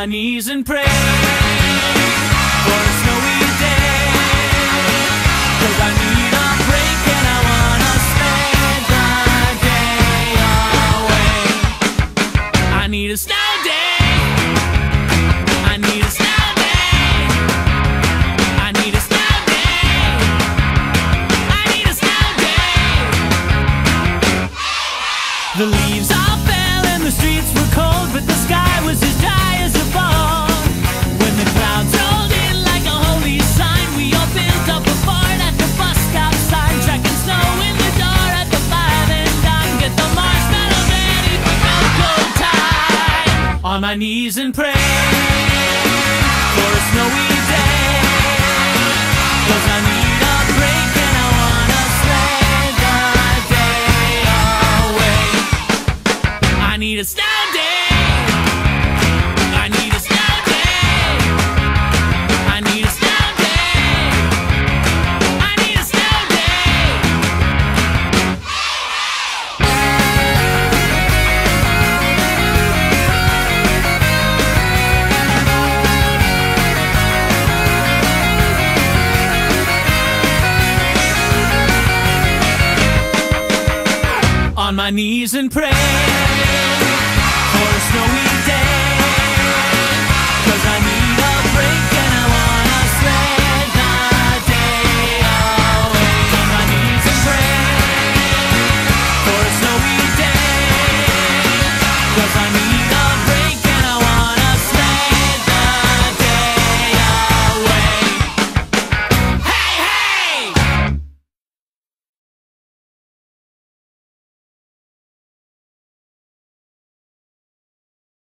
my knees and pray for a snowy day, 'cause I need a break and I wanna spend the day away. I need a snow day, I need a snow day, I need a snow day, I need a snow day. The leaves all fell and the streets were cold, but the sky was as dry as a bone. When the clouds rolled in like a holy sign, we all built up a fort at the bus stop sign, tracking snow in the door at the 5 and dime. Get the marshmallow ready for cocoa time. On my knees and pray for a snowy day, 'cause I need a break and I wanna spend the day away. I need a snow day, I need a snow day, I need a snow day, I need a snow day. On my knees and pray for a snowy